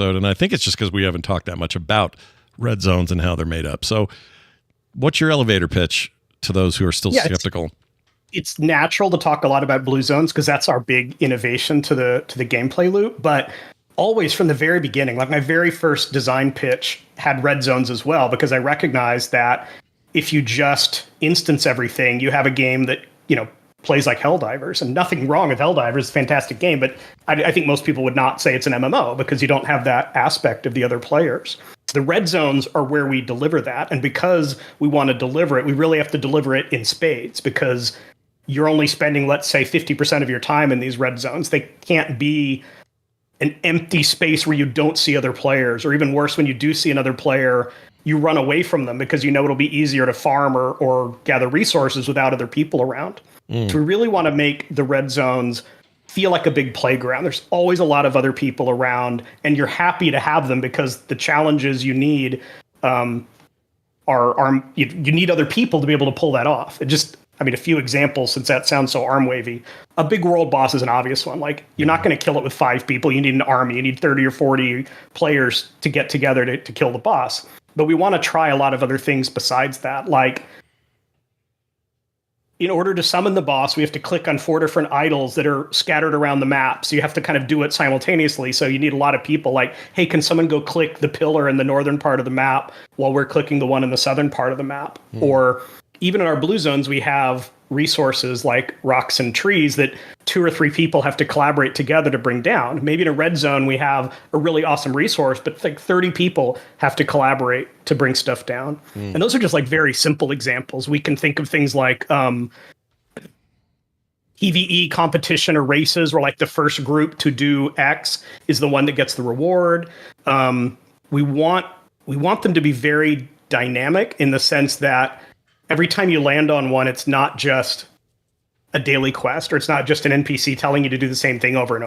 And I think it's just because we haven't talked that much about red zones and how they're made up. So what's your elevator pitch to those who are still skeptical? It's natural to talk a lot about blue zones because that's our big innovation to the gameplay loop. But always from the very beginning, like my very first design pitch had red zones as well, because I recognized that if you just instance everything, you have a game that, plays like Helldivers. And nothing wrong with Helldivers, it's a fantastic game, but I think most people would not say it's an MMO because you don't have that aspect of the other players. The red zones are where we deliver that. And because we want to deliver it, we really have to deliver it in spades, because you're only spending, let's say, 50% of your time in these red zones. They can't be an empty space where you don't see other players, or even worse, when you do see another player, you run away from them because it'll be easier to farm or gather resources without other people around. So we really want to make the red zones feel like a big playground. There's always a lot of other people around, and you're happy to have them because the challenges you need you need other people to be able to pull that off. A few examples, since that sounds so arm wavy. A big world boss is an obvious one. Like, you're not going to kill it with 5 people. You need an army. You need 30 or 40 players to get together to kill the boss. But we want to try a lot of other things besides that. Like, in order to summon the boss, we have to click on 4 different idols that are scattered around the map. So you have to kind of do it simultaneously. So you need a lot of people. Like, hey, can someone go click the pillar in the northern part of the map while we're clicking the one in the southern part of the map? Or even in our blue zones, we have resources like rocks and trees that 2 or 3 people have to collaborate together to bring down. Maybe in a red zone, we have a really awesome resource, but like 30 people have to collaborate to bring stuff down. And those are just like very simple examples. We can think of things like PvE competition or races where like the first group to do X is the one that gets the reward. We want them to be very dynamic in the sense that every time you land on one, it's not just a daily quest, or it's not just an NPC telling you to do the same thing over and over.